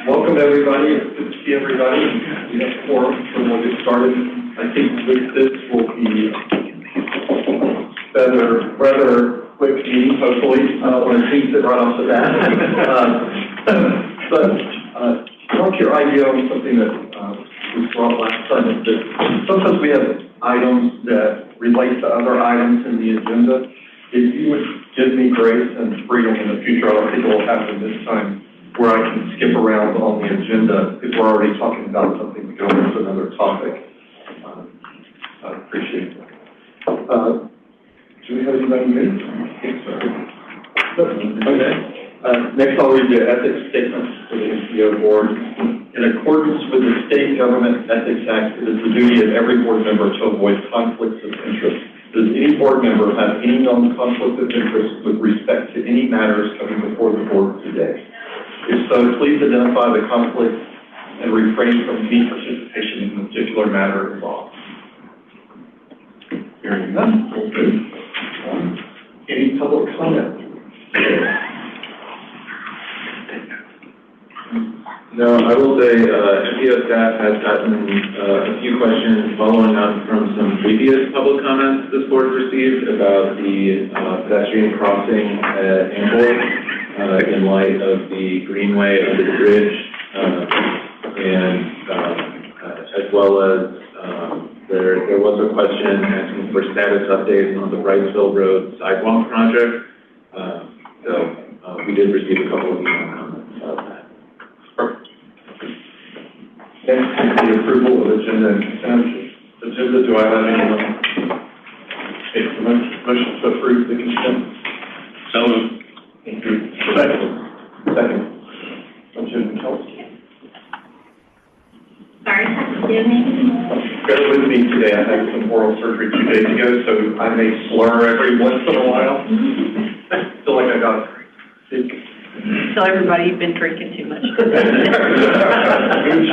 Welcome everybody. It's good to see everybody. We have four, so we'll get started. I think with this will be rather quick meeting, hopefully. I don't want to jinx it right off the bat. I want your idea on something that we brought last time is that sometimes we have items that relate to other items in the agenda. If you would give me grace and freedom in the future, I don't think it will happen this time, where I can skip around on the agenda if we're already talking about something to go into another topic. I appreciate that. Do we have anybody new? Okay. Next, I'll read the ethics statement for the FBO board. In accordance with the State Government Ethics Act, it is the duty of every board member to avoid conflicts of interest. Does any board member have any known conflict of interest with respect to any matters coming before the board today? If so, please identify the conflict and refrain from any participation in a particular matter involved. Hearing none, we'll move on. Any public comment? No, I will say FBO staff has gotten a few questions following up from some previous public comments this board received about the pedestrian crossing at Amble in light of the greenway under the bridge, and as well as there was a question asking for status updates on the Wrightsville Road sidewalk project. So we did receive a couple of email comments about that. Next is the approval of agenda and consent agenda. Do I have anyone? Okay, motion to approve the consent. So moved. Thank you. Second. Motion Kelsey. Sorry, forgive me. Bear with me today. I had some oral surgery 2 days ago, so I may slur every once in a while. I feel like I got sick. Tell everybody you've been drinking too much. Moonshine.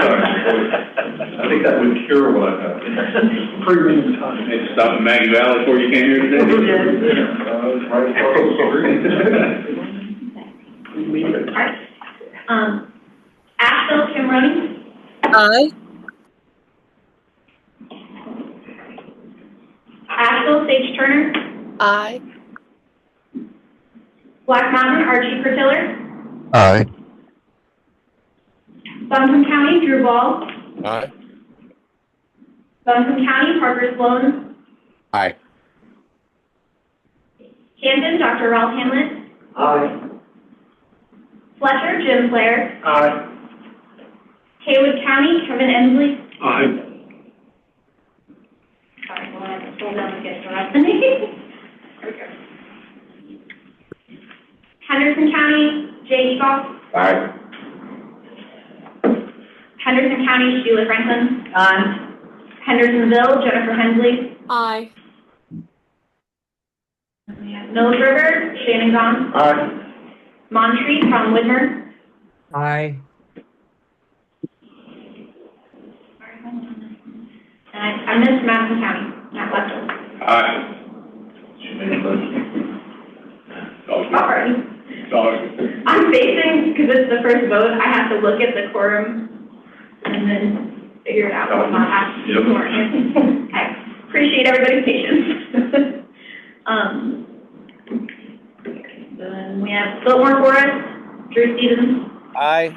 I think that would cure what I have. Pre-reading time. Hey, stop in Maggie Valley before you came here today. Right across the street. All right. Asheville, Kim Running. Aye. Asheville, Sage Turner. Aye. Black Mountain, Archie Pertiller. Aye. Buncombe County, Drew Ball. Aye. Buncombe County, Parker Sloan. Aye. Camden, Dr. Ralph Hamlet. Aye. Fletcher, Jim Blair. Aye. Haywood County, Kevin Emsley. Aye. Sorry, well, I have to scroll down to get the rest of the names. There we go. Henderson County, Jay Eagle. Aye. Henderson County, Sheila Franklin. Aye. Hendersonville, Jennifer Hensley. Aye. Mills River, Shannon Gahn. Aye. Montreat, Tom Whitmer. Aye. And I missed Madison County, Matt Lester. Aye. She made a motion. Sorry. Sorry. I'm facing, because it's the first vote, I have to look at the quorum and then figure it out. I'll not have to more. I appreciate everybody's patience. Then we have Biltmore Forest, Drew Stevens. Aye.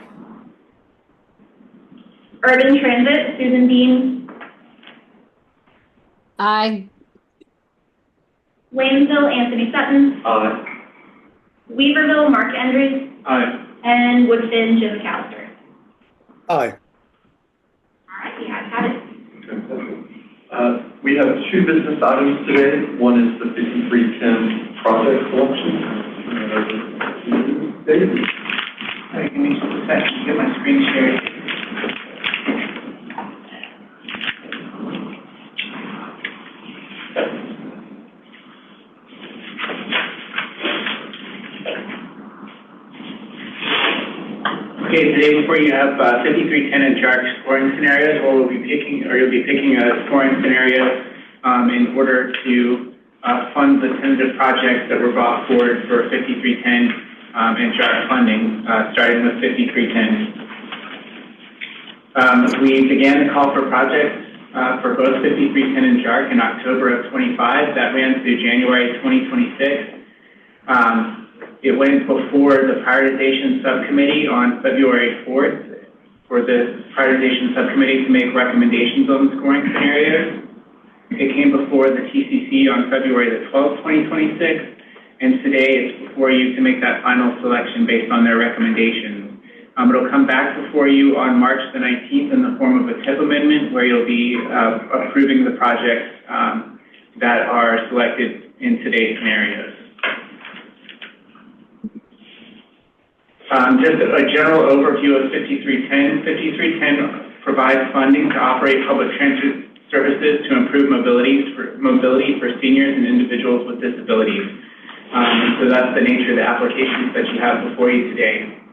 Urban Transit, Susan Dean. Aye. Waynesville, Anthony Sutton. Aye. Weaverville, Mark Andrews. Aye. And Woodfin, Jim McAllister. Aye. All right, you guys have it. We have two business items today. One is the 5310 project selection. David? Hey, give me just a second to get my screen shared. Okay, today before you have 5310 and chart scoring scenarios, where you'll be picking a scoring scenario in order to fund the tentative projects that were brought forward for 5310 and chart funding, starting with 5310. We began the call for projects for both 5310 and JARC in October of 25. That ran through January 2026. It went before the prioritization subcommittee on February 4th for the prioritization subcommittee to make recommendations on the scoring scenarios. It came before the TCC on February the 12th, 2026, and today it's before you to make that final selection based on their recommendations. It'll come back before you on March the 19th in the form of a TIP amendment where you'll be approving the projects that are selected in today's scenarios. Just a general overview of 5310. 5310 provides funding to operate public transit services to improve mobility for seniors and individuals with disabilities. So that's the nature of the applications that you have before you today.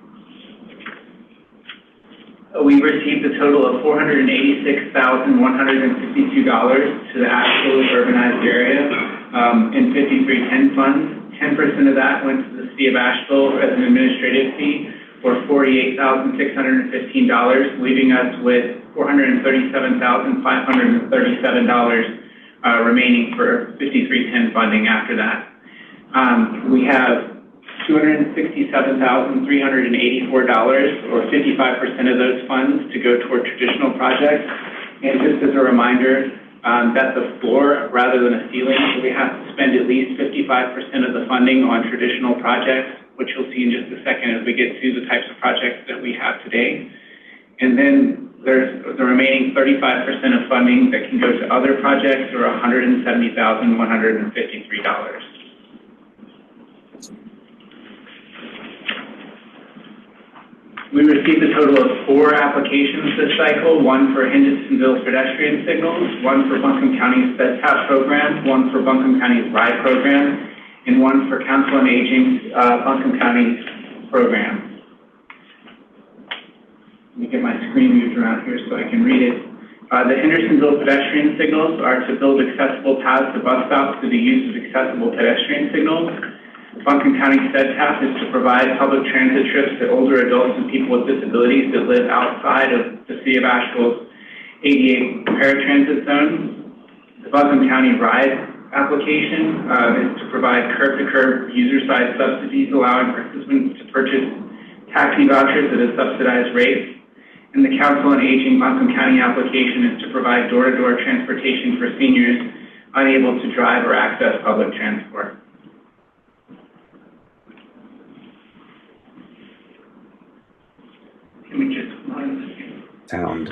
We received a total of $486,152 to the Asheville urbanized area in 5310 funds. 10% of that went to the city of Asheville as an administrative fee, or $48,615, leaving us with $437,537 remaining for 5310 funding after that. We have $267,384, or 55% of those funds, to go toward traditional projects. And just as a reminder, that's a floor rather than a ceiling, so we have to spend at least 55% of the funding on traditional projects, which you'll see in just a second as we get to the types of projects that we have today. And then there's the remaining 35% of funding that can go to other projects, or $170,153. We received a total of 4 applications this cycle, one for Hendersonville pedestrian signals, one for Buncombe County's SEDTAP program, one for Buncombe County's RIDE program, and one for Council on Aging's Buncombe County program. Let me get my screen moved around here so I can read it. The Hendersonville pedestrian signals are to build accessible paths to bus stops through the use of accessible pedestrian signals. Buncombe County SEDTAP is to provide public transit trips to older adults and people with disabilities that live outside of the City of Asheville's ADA paratransit zone. The Buncombe County RIDE application is to provide curb-to-curb user-side subsidies, allowing participants to purchase taxi vouchers at a subsidized rate. And the Council on Aging Buncombe County application is to provide door-to-door transportation for seniors unable to drive or access public transport. Can we just Sound.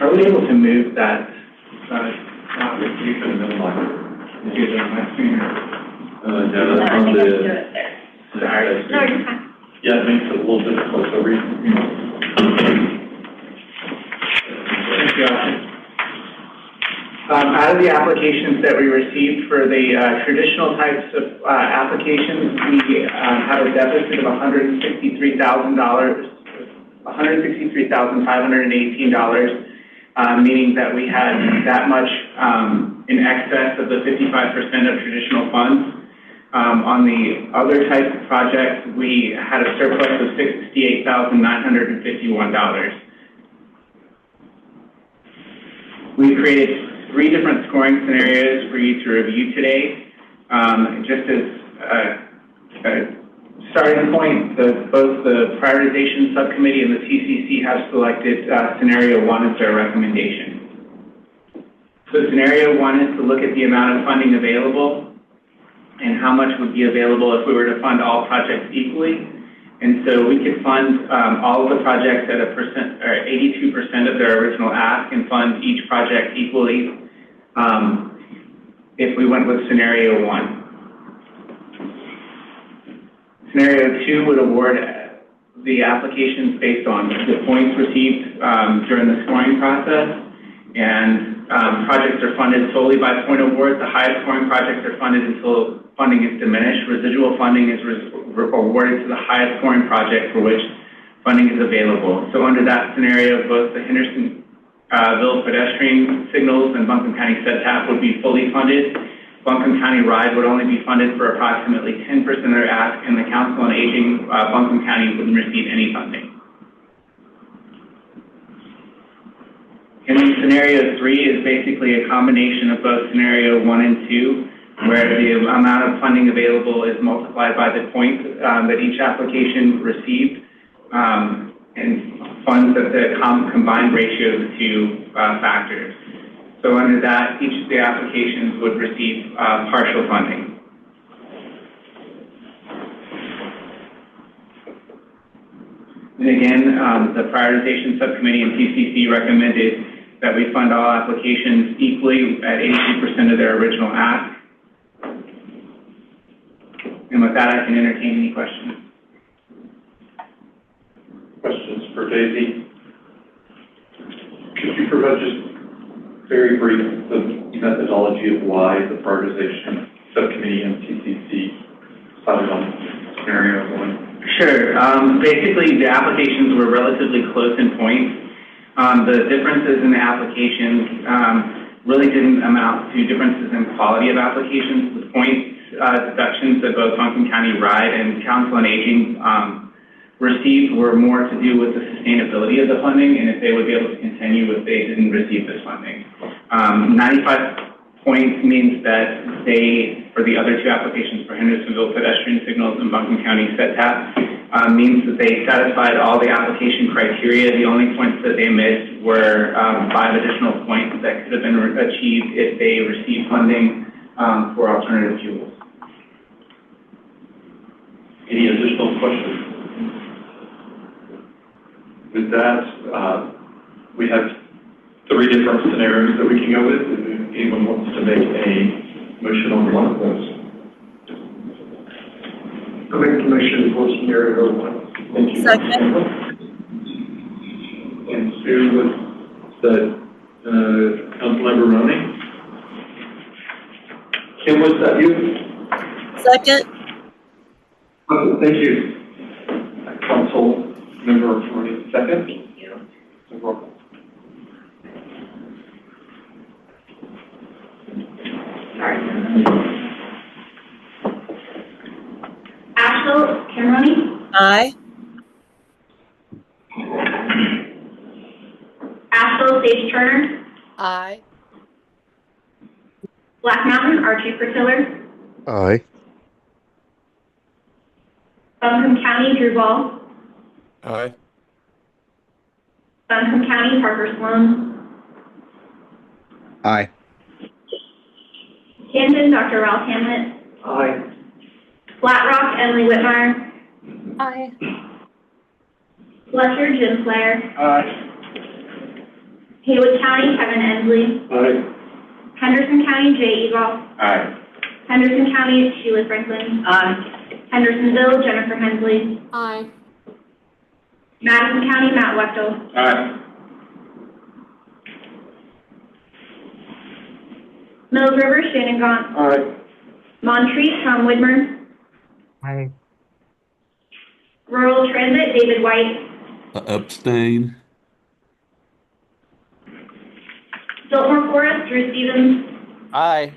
Are we able to move that? You can minimize it. Do it on my screen. No, No, that's I on think I can do the. it there. Sorry. No, you're fine. Yeah, it makes it a little difficult to read. Thank you, Austin. Out of the applications that we received for the traditional types of applications, we have a deficit of $163,518, meaning that we had that much in excess of the 55% of traditional funds. On the other types of projects, we had a surplus of $68,951. We created 3 different scoring scenarios for you to review today. Just as a starting point, both the prioritization subcommittee and the TCC have selected scenario 1 as their recommendation. So scenario 1 is to look at the amount of funding available and how much would be available if we were to fund all projects equally. And so we could fund all of the projects at 82% of their original ask and fund each project equally if we went with scenario 1. Scenario 2 would award the applications based on the points received during the scoring process, and projects are funded solely by point award. The highest scoring projects are funded until funding is diminished. Residual funding is awarded to the highest scoring project for which funding is available. So under that scenario, both the Hendersonville pedestrian signals and Buncombe County SEDTAP would be fully funded. Buncombe County RIDE would only be funded for approximately 10% of their ask, and the Council on Aging Buncombe County wouldn't receive any funding. scenario 3 is basically a combination of both scenario 1 and 2, where the amount of funding available is multiplied by the points that each application received, and funds at the combined ratio of the two factors. So under that, each of the applications would receive partial funding. And again, the prioritization subcommittee and TCC recommended that we fund all applications equally at 82% of their original ask. And with that, I can entertain any questions. Questions for Daisy? Could you provide just very brief the methodology of why the prioritization subcommittee and TCC decided on scenario 1? Sure. Basically, the applications were relatively close in points. The differences in the applications really didn't amount to differences in quality of applications. The points deductions that both Buncombe County RIDE and Council on Aging received were more to do with the sustainability of the funding and if they would be able to continue if they didn't receive this funding. 95 points means that they, for the other two applications for Hendersonville pedestrian signals and Buncombe County set tap, means that they satisfied all the application criteria. The only points that they missed were 5 additional points that could have been achieved if they received funding for alternative fuels. Any additional questions? With that, we have 3 different scenarios that we can go with. If anyone wants to make a motion on one of those. I'll make the motion for scenario 1. Thank you. Second. And Sue, was that Councilmember Roney? Kim, was that you? Second. Thank you. Councilmember Roney, second. Thank you. Roll call. Asheville, Kimroni, Aye. Asheville, Sage Turner, Aye. Black Mountain, Archie Fertiller, Aye. Buncombe County, Drew Ball, Aye. Buncombe County, Parker Sloan, Aye. Camden, Dr. Ralph Hamlet, Aye. Flat Rock, Emily Whitmire, Aye. Fletcher, Jim Flair, Aye. Haywood County, Kevin Ensley, Aye. Henderson County, Jay Eagle, Aye. Henderson County, Sheila Franklin, Hendersonville, Jennifer Hensley, Aye. Madison County, Matt Wechtel, Aye. Mills River, Shannon Gaunt, Aye. Montreat, Tom Widmer, Aye. Rural Transit, David White, Abstain. Biltmore Forest, Drew Stevens, Aye.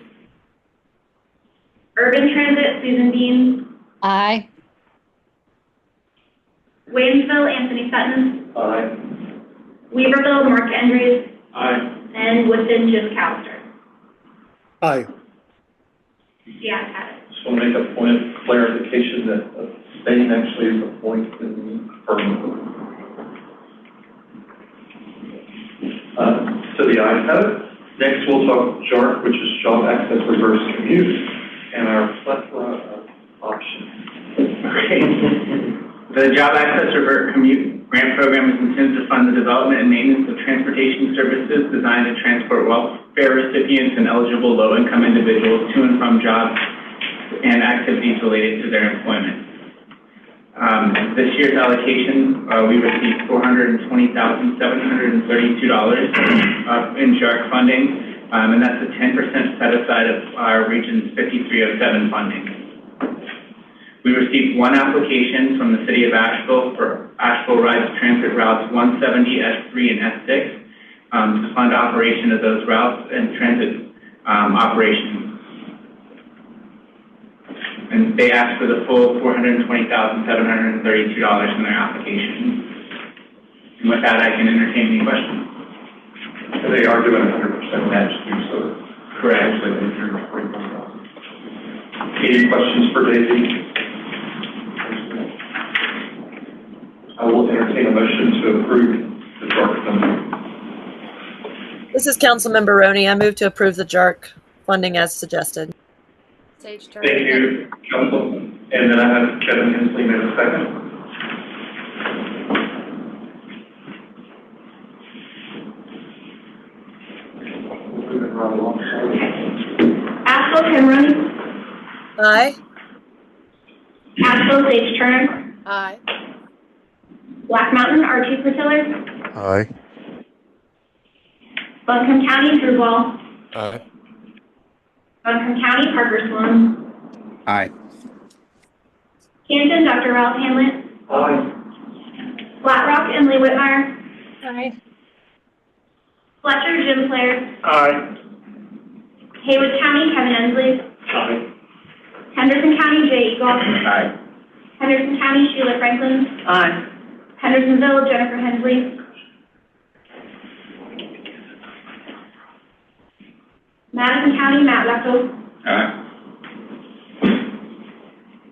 Urban Transit, Susan Dean, Aye. Waynesville, Anthony Sutton, Aye. Weaverville, Mark Andrews, Aye. and Woodson, Jim Callister. Aye. Yeah, I have it. Just want to make a point of clarification that abstain actually is a point in the affirmative. So the ayes have it. Next, we'll talk JARC, which is Job Access Reverse Commute, and our plethora of options. Okay. The Job Access Reverse Commute Grant Program is intended to fund the development and maintenance of transportation services designed to transport welfare recipients and eligible low-income individuals to and from jobs and activities related to their employment. This year's allocation, we received $420,732 in JARC funding, and that's a 10% set aside of our Region's 5307 funding. We received one application from the City of Asheville for Asheville Rides Transit Routes 170, S3, and S6 to fund operation of those routes and transit operations. And they asked for the full $420,732 in their application. And with that, I can entertain any questions. they are doing 100% match too, so. Correct. Actually, they do 41,000. Any questions for Daisy? I will entertain a motion to approve the JARC funding. This is Councilmember Roney. I move to approve the JARC funding as suggested. Sage Turner. Thank you, Council. And then I have Kevin Hensley in a second. Moving right along. Axel Kimron. Aye. Axel Sage Turner. Aye. Black Mountain Archie Patillas. Aye. Buncombe County Drupal. Aye. Buncombe County Parker Sloan. Aye. Canton Dr. Ralph Hamlet. Aye. Flat Rock Emily Whitmire. Aye. Fletcher Jim Flair. Aye. Haywood County Kevin Ensley. Aye. Henderson County Jay Eagle. Aye. Henderson County Sheila Franklin. Aye. Hendersonville Jennifer Hensley. Madison County Matt Lecco. Aye.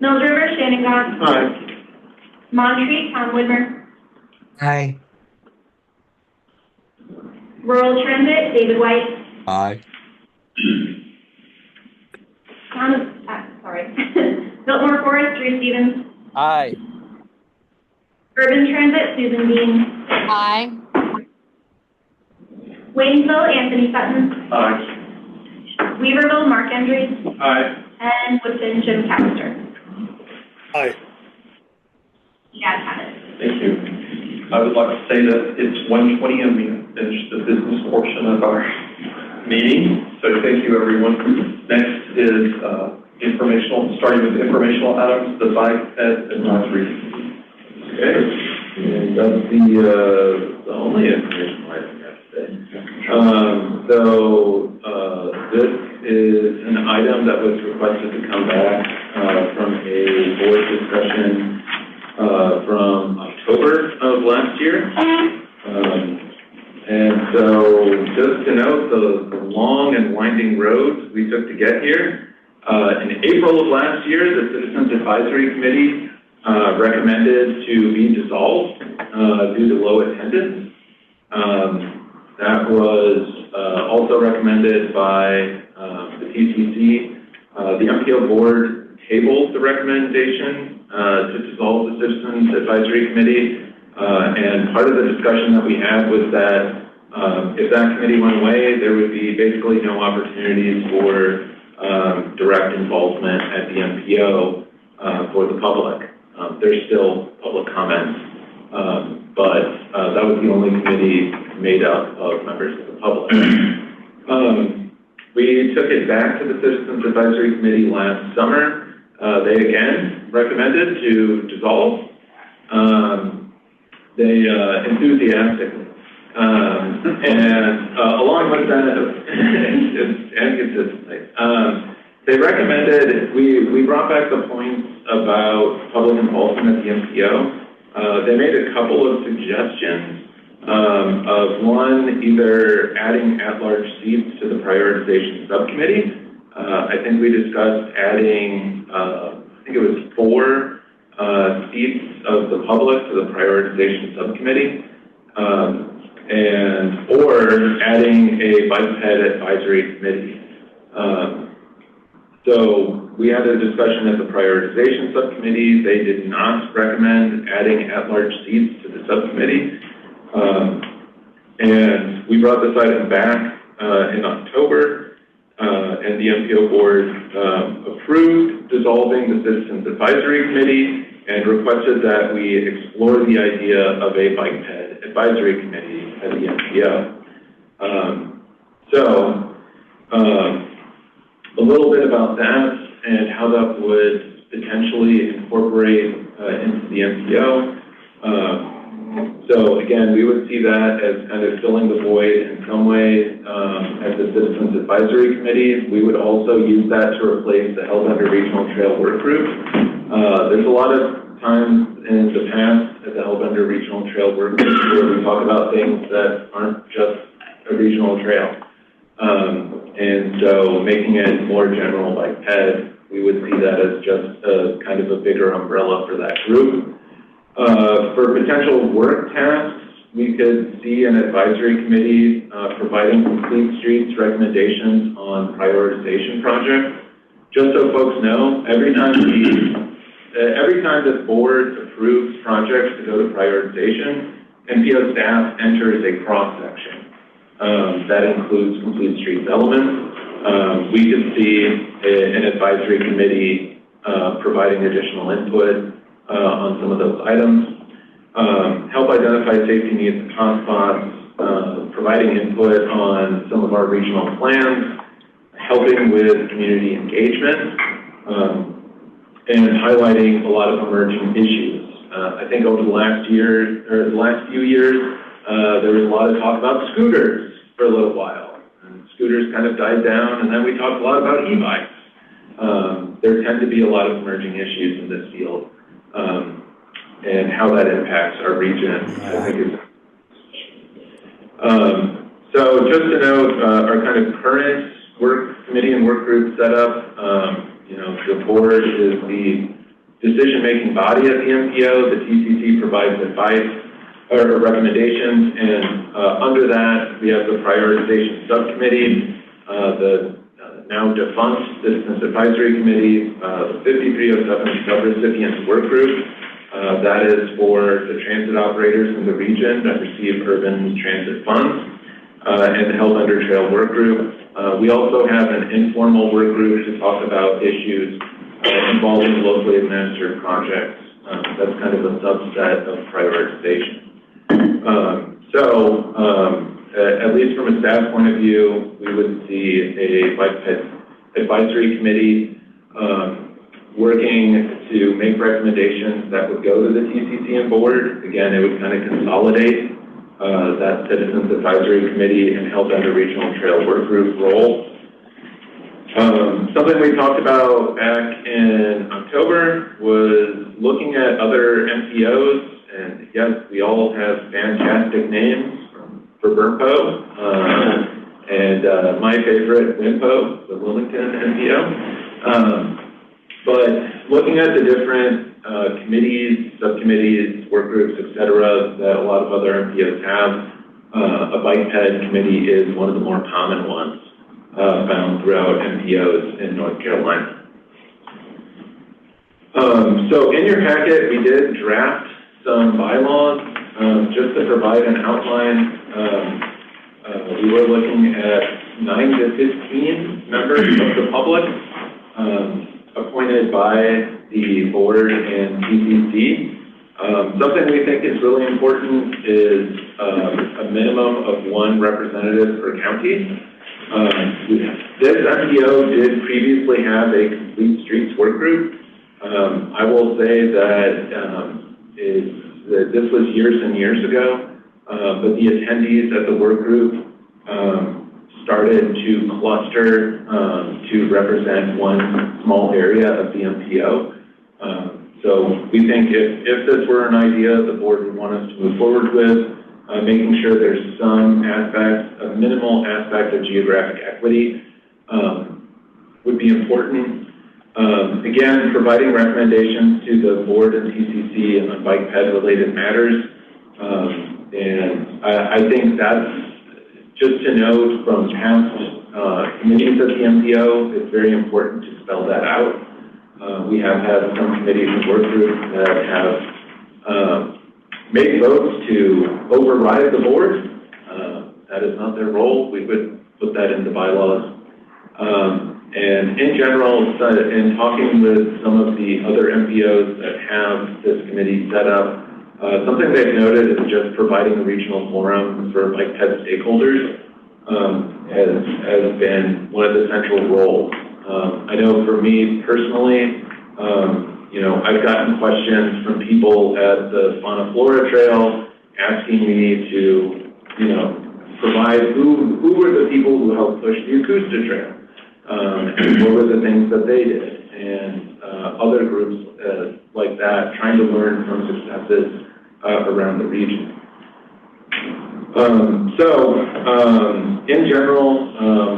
Mills River Shannon Gott. Aye. Montreat Tom Widmer. Aye. Rural Transit David White. Aye. Sorry. Biltmore Forest Drew Stevens. Aye. Urban Transit Susan Dean. Aye. Waynesville Anthony Sutton. Aye. Weaverville Mark Andrews. Aye. And Woodson Jim Callister. Aye. You guys have it. Thank you. I would like to say that it's 1:20 and we have finished the business portion of our meeting. So thank you, everyone. Next is starting with informational items, the bike advisory. Okay, and that's the only information item we have today. This is an item that was requested to come back from a board discussion from October of last year. And so just to note the long and winding roads we took to get here. In April of last year, the Citizens Advisory Committee recommended to be dissolved due to low attendance. That was also recommended by the TCC. The MPO board tabled the recommendation to dissolve the Citizens Advisory Committee. And part of the discussion that we had was that if that committee went away, there would be basically no opportunities for direct involvement at the MPO for the public. There's still public comments, but that was the only committee made up of members of the public. We took it back to the Citizens Advisory Committee last summer. They again recommended to dissolve. They enthusiastically. And along with that, and consistently, they recommended, we brought back the points about public involvement at the MPO. They made a couple of suggestions of one, either adding at-large seats to the prioritization subcommittee. I think we discussed adding, I think it was 4 seats of the public to the prioritization subcommittee. Or adding a bike ped advisory committee. So we had a discussion at the prioritization subcommittee. They did not recommend adding at-large seats to the subcommittee. And we brought this item back in October, and the MPO board approved dissolving the Citizens Advisory Committee and requested that we explore the idea of a bike ped advisory committee at the MPO. A little bit about that and how that would potentially incorporate into the MPO. So again, we would see that as kind of filling the void in some way at the Citizens Advisory Committee. We would also use that to replace the Hellbender Regional Trail Work Group. There's a lot of times in the past at the Hellbender Regional Trail Work Group where we talk about things that aren't just a regional trail. And so making it more general like PED, we would see that as just a kind of a bigger umbrella for that group. For potential work tasks, we could see an advisory committee providing complete streets recommendations on prioritization projects. Just so folks know, every time the board approves projects to go to prioritization, NPO staff enters a cross-section. That includes complete streets elements. We could see an advisory committee providing additional input on some of those items. Help identify safety needs and hotspots, providing input on some of our regional plans, helping with community engagement, and highlighting a lot of emerging issues. I think over the last year, or the last few years, there was a lot of talk about scooters for a little while. And scooters kind of died down, and then we talked a lot about e-bikes. There tend to be a lot of emerging issues in this field, and how that impacts our region, I think is. So just to note, our kind of current work committee and work group setup, the board is the decision-making body at the MPO. The TCC provides advice or recommendations, and under that, we have the prioritization subcommittee, the now defunct Citizens Advisory Committee, the 5307 Sub-Recipients Work Group. That is for the transit operators in the region that receive urban transit funds, and the Health Under Trail Work Group. We also have an informal work group to talk about issues involving locally administered projects. That's kind of a subset of prioritization. At least from a staff point of view, we would see a bike ped advisory committee working to make recommendations that would go to the TCC and board. Again, it would kind of consolidate that Citizens Advisory Committee and Health Under Regional Trail Work Group role. Something we talked about back in October was looking at other MPOs, and yes, we all have fantastic names for FBRMPO, and my favorite, WIMPO, the Wilmington MPO. But looking at the different committees, subcommittees, work groups, et cetera, that a lot of other MPOs have, a bike ped committee is one of the more common ones found throughout MPOs in North Carolina. So in your packet, we did draft some bylaws just to provide an outline. We were looking at 9 to 15 members of the public appointed by the board and TCC. Something we think is really important is a minimum of 1 representative per county. This MPO did previously have a complete streets work group. I will say that this was years and years ago, but the attendees at the work group started to cluster to represent one small area of the MPO. So we think if this were an idea the board would want us to move forward with, making sure there's some aspect, a minimal aspect of geographic equity would be important. Again, providing recommendations to the board and TCC on bike ped related matters. And I think that's just to note from past committees at the MPO, it's very important to spell that out. We have had some committees and work groups that have made votes to override the board. That is not their role. We would put that in the bylaws. And in general, in talking with some of the other MPOs that have this committee set up, something they've noted is just providing a regional forum for bike ped stakeholders has been one of the central roles. I know for me personally, I've gotten questions from people at the Fauna Flora Trail asking me to, provide who were the people who helped push the Acosta Trail, and what were the things that they did, and other groups like that, trying to learn from successes around the region. In general,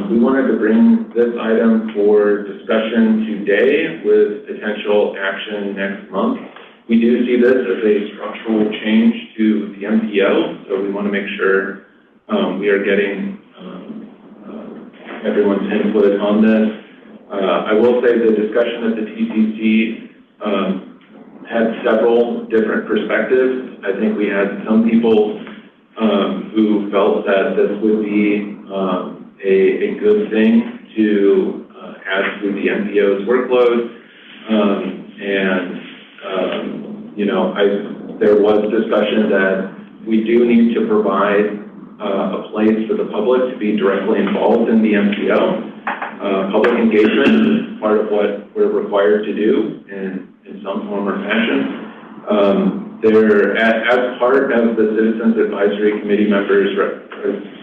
we wanted to bring this item for discussion today with potential action next month. We do see this as a structural change to the MPO, so we want to make sure we are getting everyone's input on this. I will say the discussion at the TCC had several different perspectives. I think we had some people who felt that this would be a good thing to add to the MPO's workload. There was discussion that we do need to provide a place for the public to be directly involved in the MPO. Public engagement is part of what we're required to do in some form or fashion. As part of the Citizens Advisory Committee members'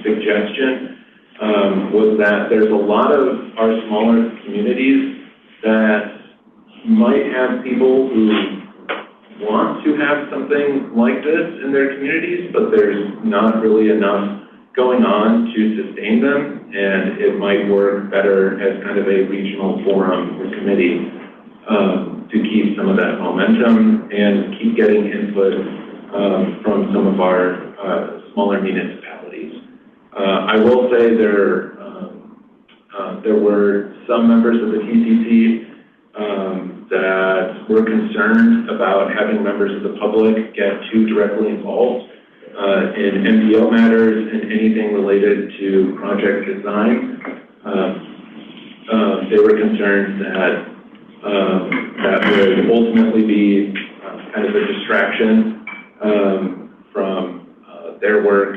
suggestion was that there's a lot of our smaller communities that might have people who want to have something like this in their communities, but there's not really enough going on to sustain them, and it might work better as kind of a regional forum or committee to keep some of that momentum and keep getting input from some of our smaller municipalities. I will say there were some members of the TCC that were concerned about having members of the public get too directly involved in MPO matters and anything related to project design. They were concerned that that would ultimately be kind of a distraction from their work.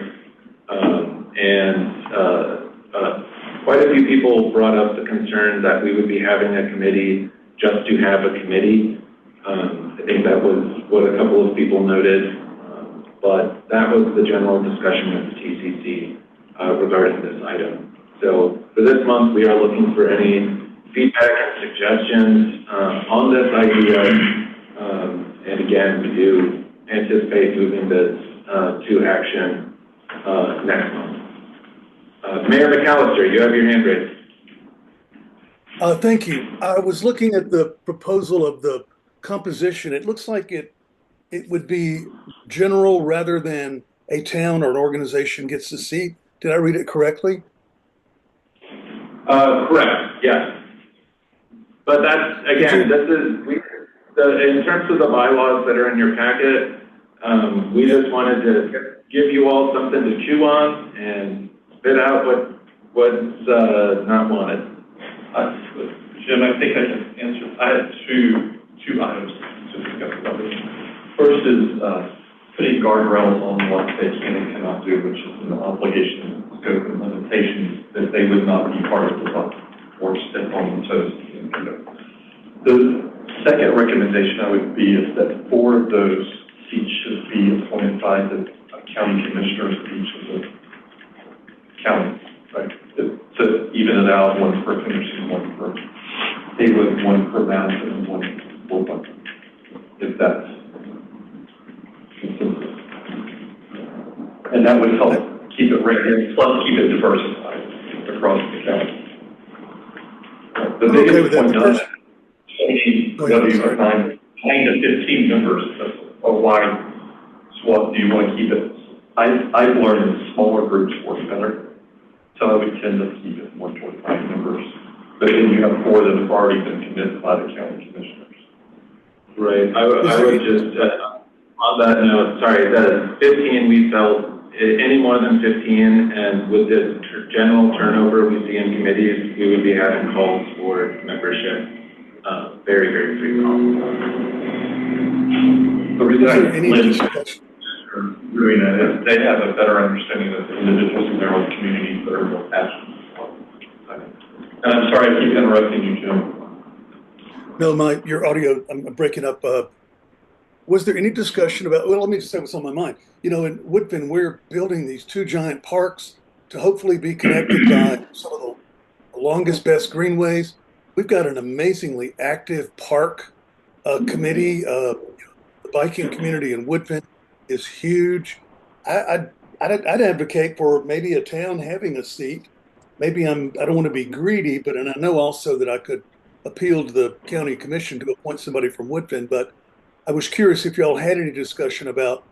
Quite a few people brought up the concern that we would be having a committee just to have a committee. I think that was what a couple of people noted, but that was the general discussion at the TCC regarding this item. So for this month, we are looking for any feedback and suggestions on this idea. And again, we do anticipate moving this to action next month. Mayor McAllister, you have your hand raised. Thank you. I was looking at the proposal of the composition. It looks like it would be general rather than a town or an organization gets a seat. Did I read it correctly? Correct, yes. But that's, again, in terms of the bylaws that are in your packet, we just wanted to give you all something to chew on and spit out what's not wanted. Jim, I think I can answer. I had two items to discuss about this. First is putting guardrails on what they can and cannot do, which is an obligation, scope, and limitations that they would not be part of the budget or step on the toes. The second recommendation I would be is that 4 of those seats should be appointed by the county commissioners of each of the counties, right? To even it out, 1 per commission, 1 per Haywood, 1 per Madison, and 1 for Buncombe, if that's consistent. And that would help keep it regular, plus keep it diversified across the county. The biggest point on that, 9 to 15 members, that's a wide swath. Do you want to keep it? I've learned that smaller groups work better. So I would tend to keep it more toward 5 members. But then you have 4 that have already been committed by the county commissioners. Right. I would just, on that note, sorry, the 15 we felt, any more than 15, and with the general turnover we see in committees, we would be having calls for membership very, very frequently. The reason I are doing that is they have a better understanding of the individuals in their own communities that are more passionate. And I'm sorry I keep interrupting you, Jim. No, your audio, I'm breaking up. Was there any discussion about, well, let me just say what's on my mind. You know, in Woodfin, we're building these 2 giant parks to hopefully be connected by some of the longest, best greenways. We've got an amazingly active park committee. The biking community in Woodfin is huge. I I'd advocate for maybe a town having a seat. Maybe I don't want to be greedy, but, and I know also that I could appeal to the county commission to appoint somebody from Woodfin, but I was curious if y'all had any discussion about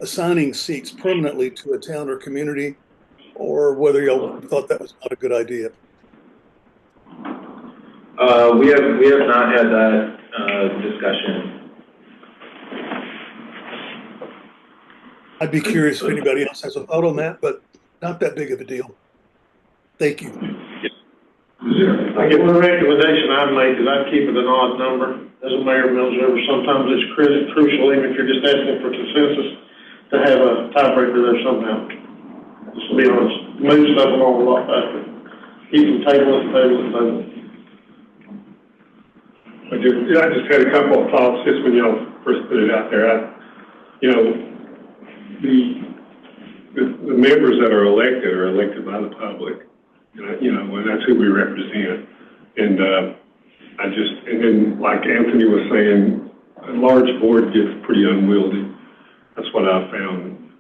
assigning seats permanently to a town or community, or whether y'all thought that was not a good idea. We have not had that discussion. I'd be curious if anybody else has a thought on that, but not that big of a deal. Thank you. I get one recommendation I'd make is I'd keep it an odd number as a mayor of Mills River. Sometimes it's crucial, even if you're just asking for consensus, to have a tiebreaker there somehow. Just to be honest, move stuff along a lot faster. Keep them table and table and table. I just had a couple of thoughts just when y'all first put it out there. The members that are elected by the public, and that's who we represent. And and then like Anthony was saying, a large board gets pretty unwieldy. That's what I've found.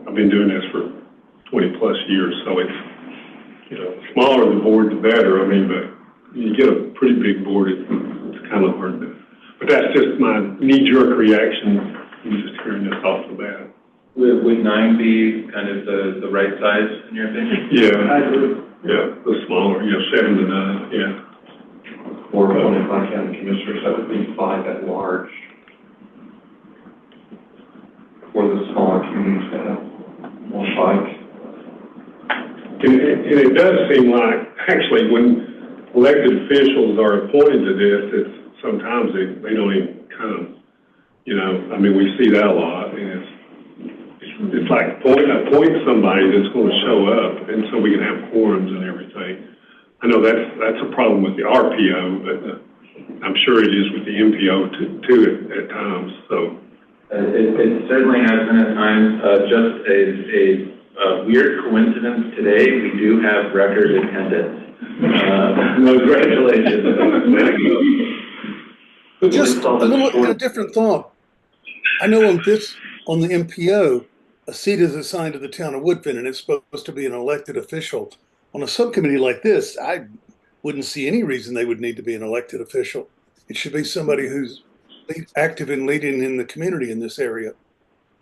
I've been doing this for 20 plus years, so it's, smaller the board, the better. But you get a pretty big board, it's kind of hard to, but that's just my knee-jerk reaction. I'm just hearing this off the bat. Would 9 be kind of the right size in your opinion? Yeah, I agree. Yeah, the smaller, 7 to 9, yeah. Or appointed by county commissioners, that would be 5 at large. For the smaller communities that have more 5. And it does seem like, actually, when elected officials are appointed to this, it's sometimes they don't even come. We see that a lot, and it's like appoint somebody that's going to show up, and so we can have quorums and everything. I know that's a problem with the RPO, but I'm sure it is with the MPO too at times. So it certainly has been at times. Just a weird coincidence today, we do have record attendance. Congratulations. But just a different thought. I know on the MPO, a seat is assigned to the town of Woodfin, and it's supposed to be an elected official. On a subcommittee like this, I wouldn't see any reason they would need to be an elected official. It should be somebody who's active in leading in the community in this area.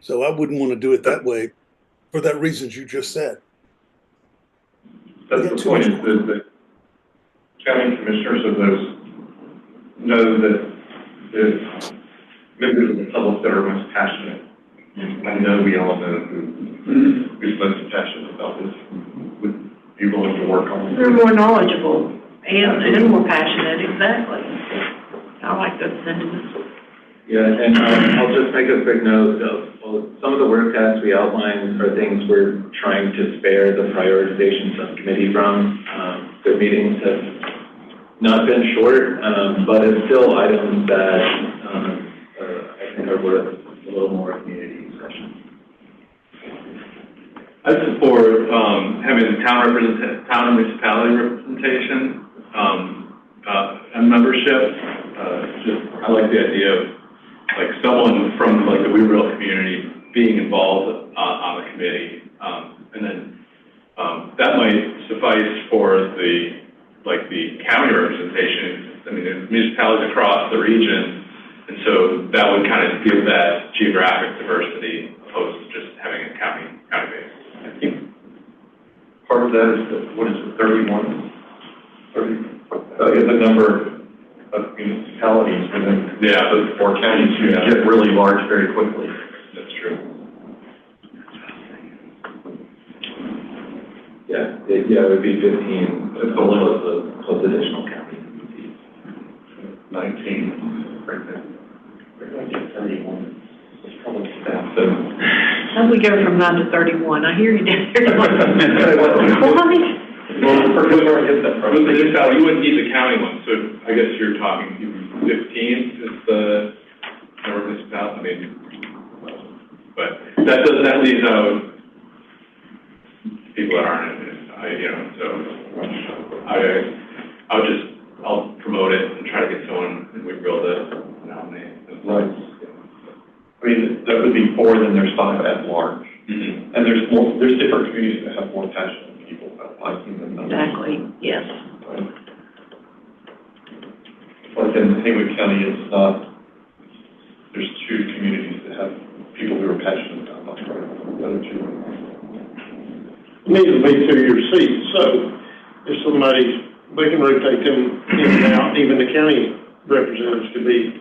So I wouldn't want to do it that way for that reasons you just said. That's the point, is that the county commissioners of those know that the members of the public that are most passionate. I know we all know who's most passionate about this, would be willing to work on it. They're more knowledgeable and more passionate, exactly. I like those sentiments. Yeah, and I'll just make a quick note of some of the work tasks we outlined are things we're trying to spare the prioritization subcommittee from. Their meetings have not been short, but it's still items that I think are worth a little more community session. I support having the town and municipality representation and membership. I like the idea of someone from the Weaverville community being involved on the committee, and then that might suffice for the county representation. There's municipalities across the region, and so that would kind of give that geographic diversity opposed to just having a county base. I think part of that is 31? 30 is the number of municipalities within or counties who get really large very quickly. That's true. Yeah, it would be 15 plus additional counties. 19 right there. 31. It's probably staff. So How do we go from 9 to 31? I hear you down there. well, for where I get that from. With the municipality, you wouldn't need the county one, so I guess you're talking 15 is the number of municipalities. But that leaves out people that aren't in it. I'll promote it and try to get someone and we build it nominate. Right. That would be 4, then there's 5 at large. Mm-hmm. And And there's different communities that have more passionate people about liking than others. Exactly, yes. Like in Haywood County, it's not, there's two communities that have people who are passionate about bike riding, the other two. It needs to be 2-year seats, so if somebody's, they can rotate them in and out, even the county representatives could be,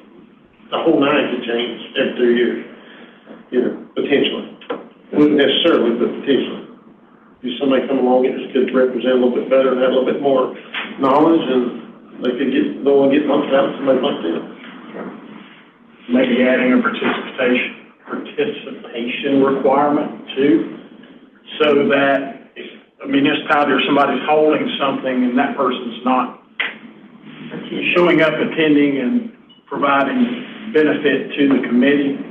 the whole nine could change every 2 years, you know, potentially. Wouldn't necessarily, but potentially. If somebody come along and just could represent a little bit better and have a little bit more knowledge, and they could don't want to get bumped out, somebody like that. Maybe adding a participation requirement too, so that if a municipality or somebody's holding something and that person's not showing up, attending, and providing benefit to the committee,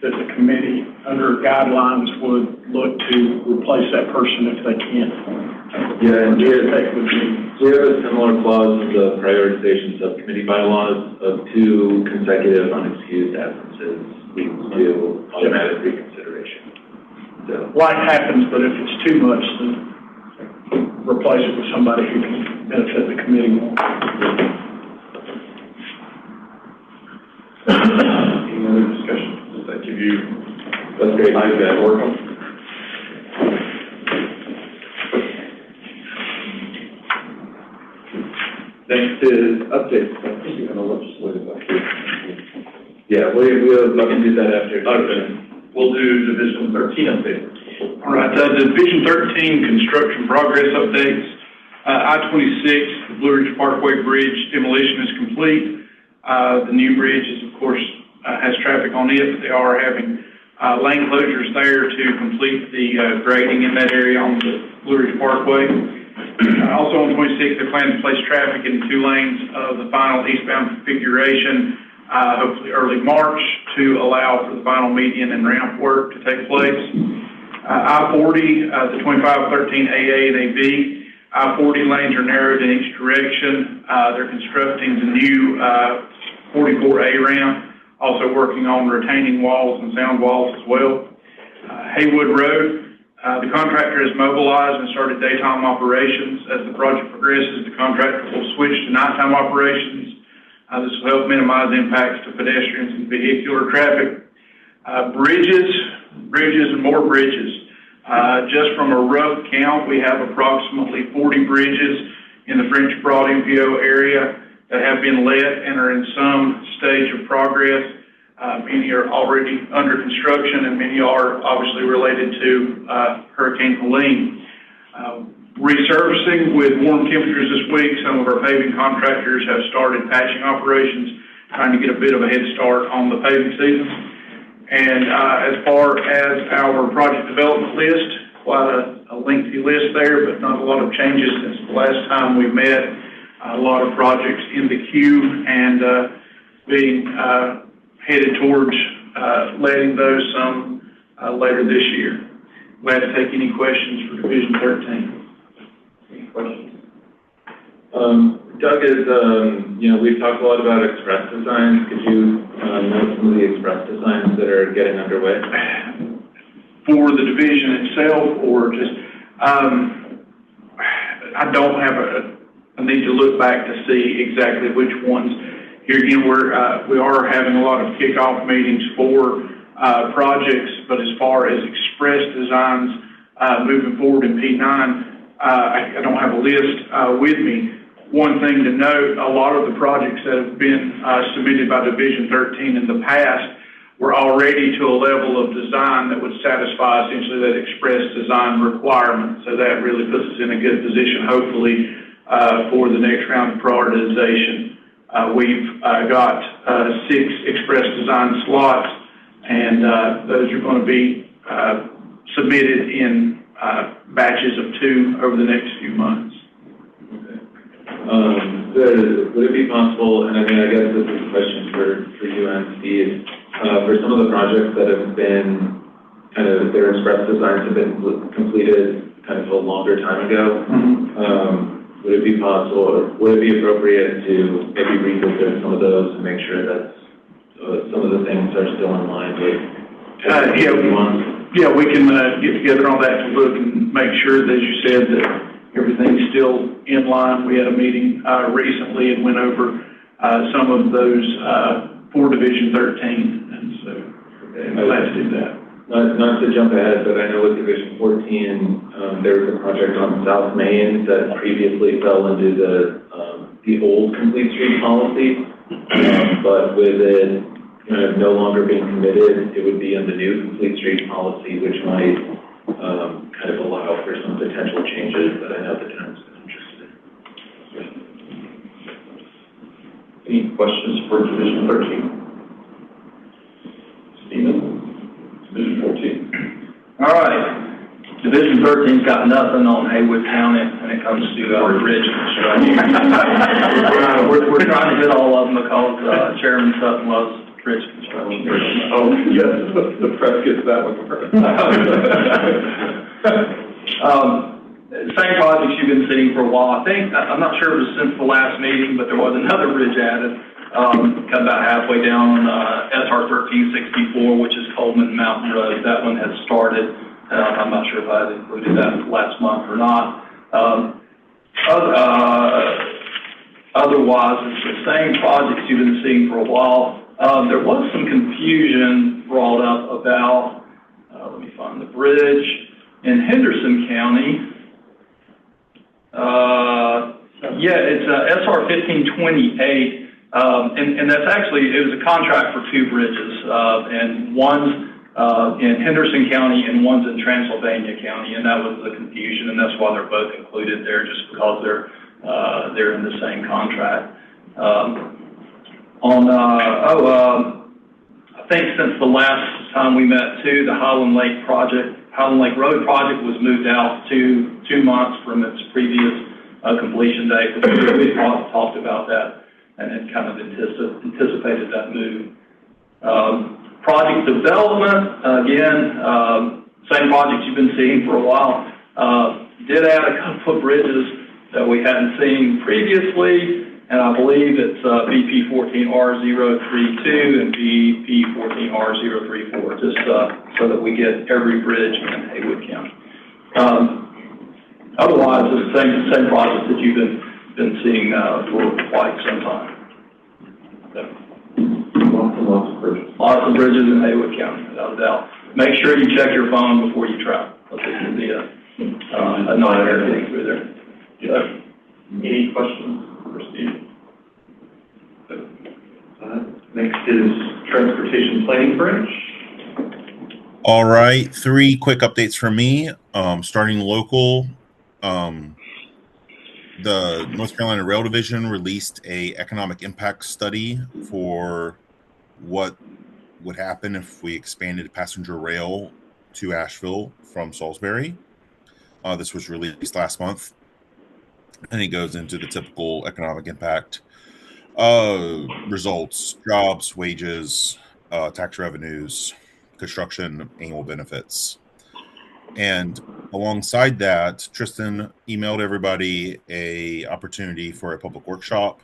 that the committee, under guidelines, would look to replace that person if they can't. Yeah, and we have a similar clause in the prioritization subcommittee bylaws of 2 consecutive unexcused absences leads to automatic reconsideration. So, Life happens, but if it's too much, then replace it with somebody who can benefit the committee more. Any other discussion? Does that give you? that's great. Time to work on? Next is updates. I think you're going to legislative updates. Yeah, we can do that after. Okay. We'll do Division 13 updates. All right, Division 13 construction progress updates. I-26, the Blue Ridge Parkway Bridge demolition is complete. The new bridge is, of course, has traffic on it, but they are having lane closures there to complete the grading in that area on the Blue Ridge Parkway. Also on 26, they plan to place traffic in 2 lanes of the final eastbound configuration, hopefully early March, to allow for the final median and ramp work to take place. I-40, the 2513 AA and AB, I-40 lanes are narrowed in each direction. They're constructing the new 44A ramp, also working on retaining walls and sound walls as well. Haywood Road, the contractor has mobilized and started daytime operations. As the project progresses, the contractor will switch to nighttime operations. This will help minimize impacts to pedestrians and vehicular traffic. Bridges and more bridges. Just from a rough count, we have approximately 40 bridges in the French Broad MPO area that have been let and are in some stage of progress. Many are already under construction, and many are obviously related to Hurricane Helene. Resurfacing with warm temperatures this week, some of our paving contractors have started patching operations, trying to get a bit of a head start on the paving season. And as far as our project development list, quite a lengthy list there, but not a lot of changes since the last time we met. A lot of projects in the queue and being headed towards letting those some later this year. Glad to take any questions for Division 13. Any questions? Doug, we've talked a lot about express designs. Could you note some of the express designs that are getting underway? For the division itself, or just, I don't have I need to look back to see exactly which ones. Here again, we are having a lot of kickoff meetings for projects, but as far as express designs moving forward in P9, I don't have a list with me. One thing to note, a lot of the projects that have been submitted by Division 13 in the past were already to a level of design that would satisfy essentially that express design requirement. So that really puts us in a good position, hopefully, for the next round of prioritization. We've got 6 express design slots, and those are going to be submitted in batches of 2 over the next few months. Would it be possible, and I guess this is a question for you and Steve, for some of the projects that have been their express designs have been completed kind of a longer time ago, would it be possible, or would it be appropriate to maybe revisit some of those and make sure that some of the things are still in line with Yeah, yeah, we can, get together on that to look and make sure that, as you said, that everything's still in line. We had a meeting, recently and went over, some of those, for Division 13, and so, glad to do that. Not to jump ahead, but I know with Division 14, there was a project on South Main that previously fell into the old complete street policy, but with it kind of no longer being committed, it would be in the new complete street policy, which might kind of allow for some potential changes that I know the town's interested in. Any questions for Division 13? Stephen? Division 14. All right. Division 13's got nothing on Haywood County when it comes to bridge construction. we're trying to hit all of them because Chairman Sutton loves bridge construction. Oh, yes, the press gets that one first. Same projects you've been seeing for a while. I think, I'm not sure if it was since the last meeting, but there was another bridge added. Cut about halfway down SR 1364, which is Coleman Mountain Road. That one has started. I'm not sure if I had included that last month or not. Otherwise, it's the same projects you've been seeing for a while. There was some confusion brought up about, let me find the bridge in Henderson County. Yeah, it's SR 1528. And that's actually, it was a contract for two bridges, and one's in Henderson County and one's in Transylvania County, and that was the confusion, and that's why they're both included there, just because they're in the same contract. I think since the last time we met too, the Highland Lake Road project was moved out 2 months from its previous completion date. We talked about that and had kind of anticipated that move. Project development, again, same projects you've been seeing for a while. Did add a couple of bridges that we hadn't seen previously, and I believe it's BP 14R032 and BP 14R034, just so that we get every bridge in Haywood County. Otherwise, it's the same projects that you've been seeing for quite some time. So, Lots of bridges. Lots of bridges in Haywood County, without a doubt. Make sure you check your phone before you travel. This can be a nightmare getting through there. Yeah. Any questions for Steve? Next is Transportation Planning Branch. All right, 3 quick updates from me. Starting local, the North Carolina Rail Division released a economic impact study for what would happen if we expanded passenger rail to Asheville from Salisbury. This was released last month, and it goes into the typical economic impact results: jobs, wages, tax revenues, construction, annual benefits. And alongside that, Tristan emailed everybody a opportunity for a public workshop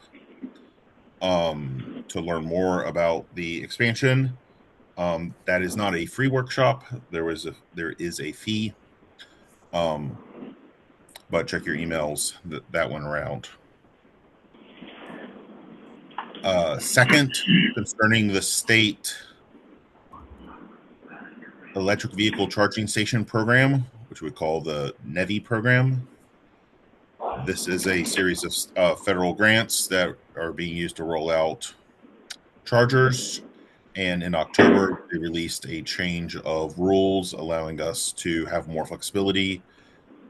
to learn more about the expansion. That is not a free workshop. There is a fee, but check your emails. That went around. Second, concerning the state electric vehicle charging station program, which we call the NEVI program. This is a series of federal grants that are being used to roll out chargers. And in October, they released a change of rules allowing us to have more flexibility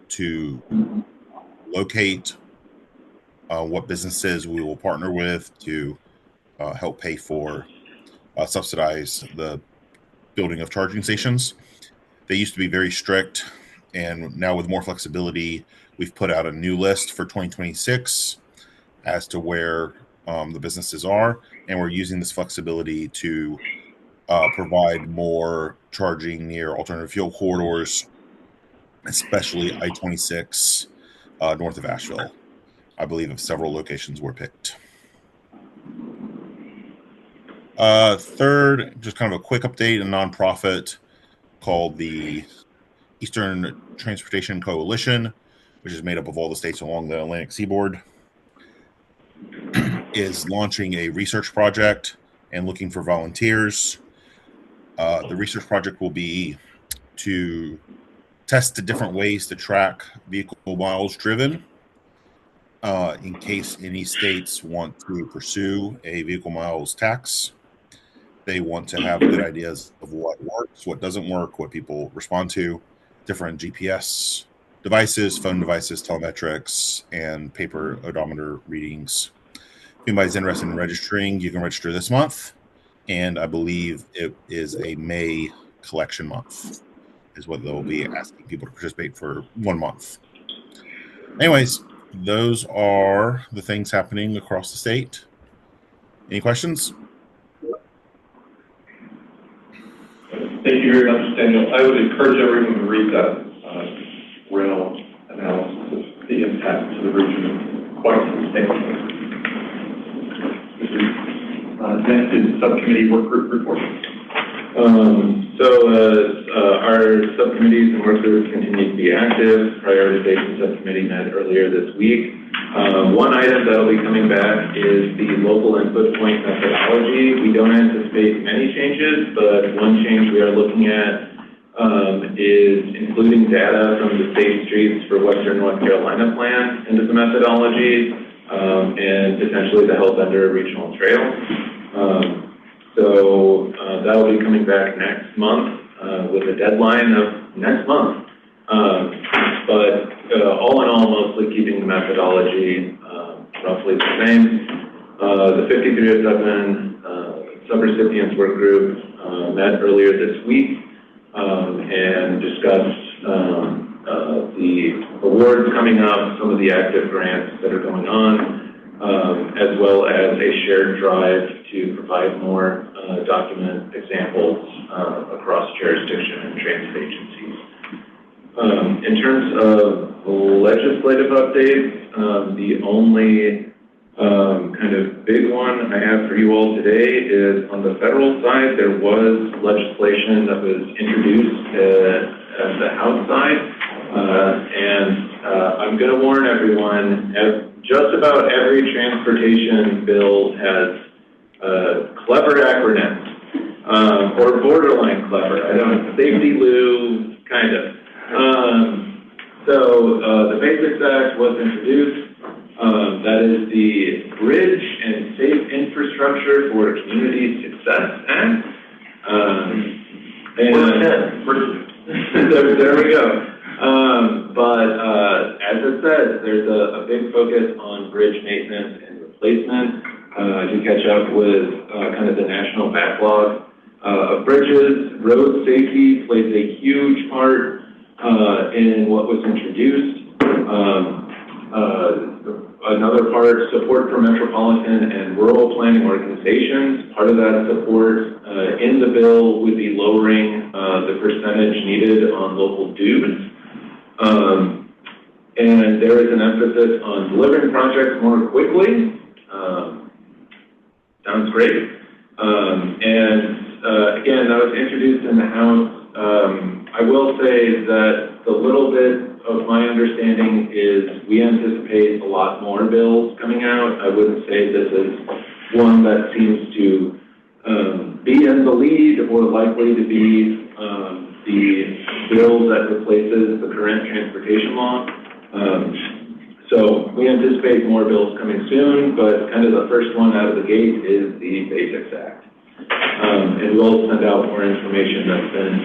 to locate what businesses we will partner with to help pay for, subsidize the building of charging stations. They used to be very strict, and now with more flexibility, we've put out a new list for 2026 as to where the businesses are, and we're using this flexibility to provide more charging near alternative fuel corridors, especially I-26 north of Asheville. I believe several locations were picked. Third, just kind of a quick update, a nonprofit called the Eastern Transportation Coalition, which is made up of all the states along the Atlantic seaboard, is launching a research project and looking for volunteers. The research project will be to test the different ways to track vehicle miles driven in case any states want to pursue a vehicle miles tax. They want to have good ideas of what works, what doesn't work, what people respond to, different GPS devices, phone devices, telemetrics, and paper odometer readings. If anybody's interested in registering, you can register this month. And I believe it is a May collection month is what they'll be asking people to participate for 1 month. Anyways, those are the things happening across the state. Any questions? Thank you very much, Daniel. I would encourage everyone to read that rail analysis of the impact to the region. Quite substantial. Next is subcommittee work group report. Our subcommittees and work groups continue to be active. Prioritization subcommittee met earlier this week. One item that will be coming back is the local input point methodology. We don't anticipate many changes, but one change we are looking at is including data from the state streets for Western North Carolina plan into the methodology, and potentially the Health Under Regional Trail. That will be coming back next month with a deadline of next month. But all in all, mostly keeping the methodology roughly the same. The 5307 subrecipients work group met earlier this week and discussed the awards coming up, some of the active grants that are going on, as well as a shared drive to provide more document examples across jurisdiction and transit agencies. In terms of legislative updates, the only kind of big one I have for you all today is on the federal side. There was legislation that was introduced at the House side, and I'm going to warn everyone, just about every transportation bill has clever acronyms, or borderline clever. I don't know, safety loo, kind of. The Basics Act was introduced. That is the Bridge and Safe Infrastructure for Community Success Act. There we go. But as it says, there's a big focus on bridge maintenance and replacement to catch up with kind of the national backlog of bridges. Road safety plays a huge part in what was introduced. Another part, support for metropolitan and rural planning organizations. Part of that support in the bill would be lowering the percentage needed on local dues. And there is an emphasis on delivering projects more quickly. Sounds great. Again, that was introduced in the House. I will say that the little bit of my understanding is we anticipate a lot more bills coming out. I wouldn't say this is one that seems to be in the lead or likely to be the bill that replaces the current transportation law. So we anticipate more bills coming soon, but kind of the first one out of the gate is the Basics Act. And we'll send out more information that's been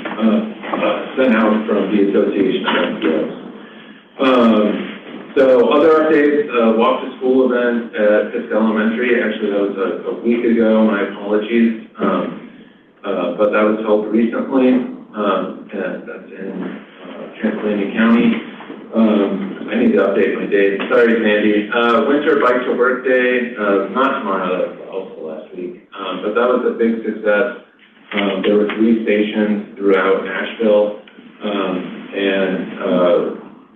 sent out from the Association of FBOs. So other updates, walk to school event at Fisk Elementary. Actually, that was a week ago, my apologies. But that was held recently, and that's in Transylvania County. I need to update my date. Sorry, Sandy. Winter Bike to Work Day, not tomorrow, that's also last week. But that was a big success. There were 3 stations throughout Nashville, and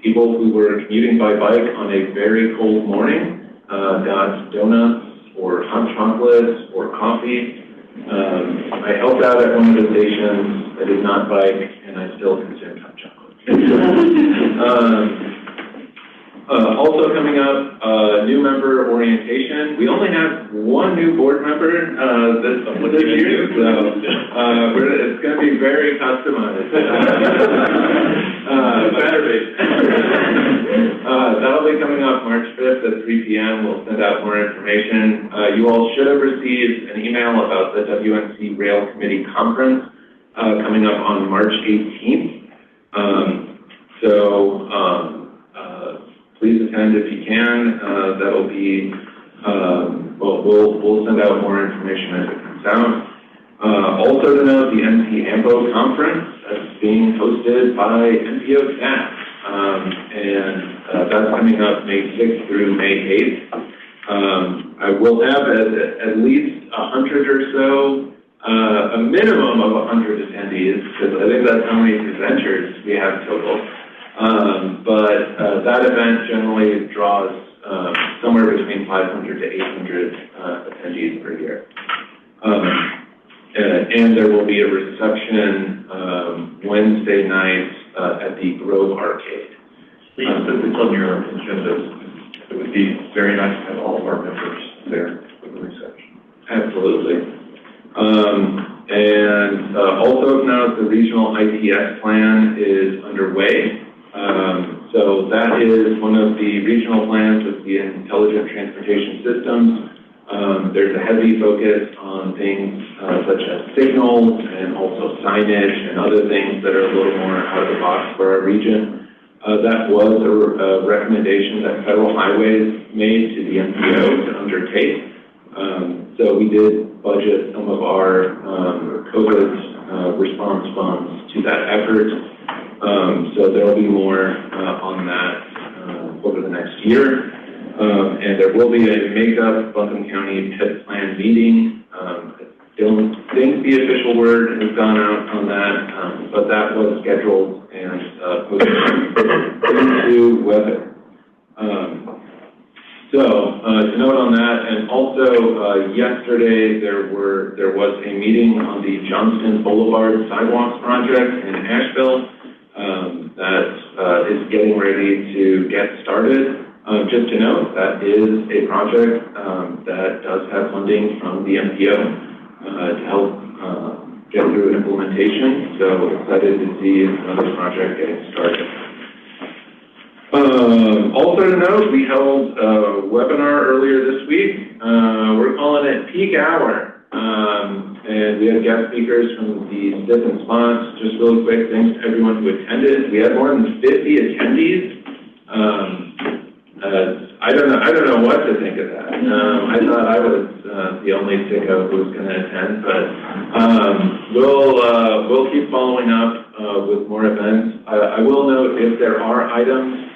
people who were commuting by bike on a very cold morning got donuts or hot chocolates or coffee. I helped out at one of the stations. I did not bike, and I still consume hot chocolate. Also coming up, new member orientation. We only have one new board member this year, so it's going to be very customized. Better be. That'll be coming up March 5th at 3 p.m. We'll send out more information. You all should have received an email about the WNC Rail Committee Conference coming up on March 18th. Please attend if you can. That'll be, we'll send out more information as it comes out. Also to note, the FBRMPO conference is being hosted by MPO staff. That's coming up May 6th through May 8th. I will have at least 100 or so, a minimum of 100 attendees, because I think that's how many presenters we have total. That event generally draws somewhere between 500 to 800 attendees per year. And there will be a reception Wednesday night at the Grove Arcade. Please put this on your agenda. It would be very nice to have all of our members there for the reception. Absolutely. Also note the regional ITS plan is underway. So that is one of the regional plans with the intelligent transportation systems. There's a heavy focus on things such as signals and also signage and other things that are a little more out of the box for our region. That was a recommendation that Federal Highways made to the MPO to undertake. So we did budget some of our COVID response funds to that effort. So there will be more on that over the next year. And there will be a makeup Buncombe County PIP plan meeting. I don't think the official word has gone out on that, but that was scheduled and posted into weather. To note on that, and also yesterday there was a meeting on the Johnston Boulevard Sidewalks project in Asheville that is getting ready to get started. Just to note, that is a project that does have funding from the MPO to help get through implementation. So excited to see another project getting started. Also to note, we held a webinar earlier this week. We're calling it Peak Hour. And we had guest speakers from the SIP and SPONS. Just really quick, thanks to everyone who attended. We had more than 50 attendees. I don't know what to think of that. I thought I was the only sicko who was going to attend, but we'll keep following up with more events. I will note if there are items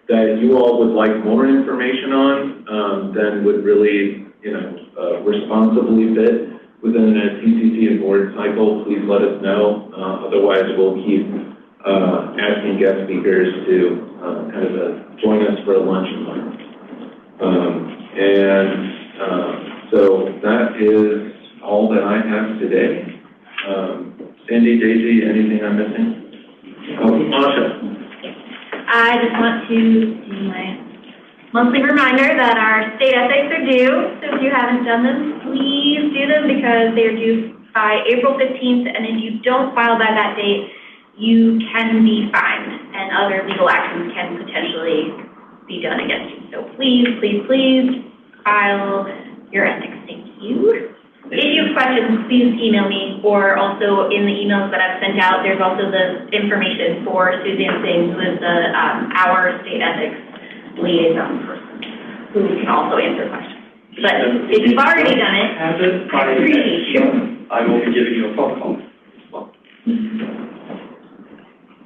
that you all would like more information on, then would really, responsibly fit within a TCC and board cycle, please let us know. Otherwise, we'll keep asking guest speakers to join us for a lunch and learn. So that is all that I have today. Sandy, Daisy, anything I'm missing? Oh, Masha. I just want to do my monthly reminder that our state ethics are due. So if you haven't done them, please do them because they are due by April 15th. And if you don't file by that date, you can be fined and other legal actions can potentially be done against you. So please, please, please file your ethics. Thank you. If you have questions, please email me, or also in the emails that I've sent out, there's also the information for Suzanne Singh, who is our state ethics liaison person, who can also answer questions. But if you've already done it, I appreciate you. I will be giving you a phone call.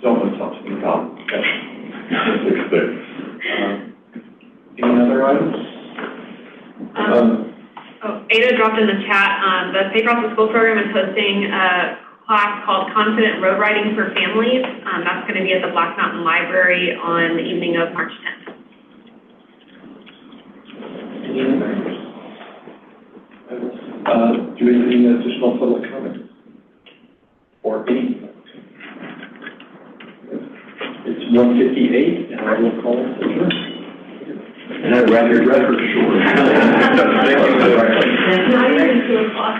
Don't want to talk to me about any other items? Ada dropped in the chat. The Safe Routes to School program is hosting a class called Confident Road Riding for Families. That's going to be at the Black Mountain Library on the evening of March 10th. Any others? Do we have any additional public comment? Or any 1:58, and I will call it adjourned. And that record short. Thank you. Not even 2 o'clock.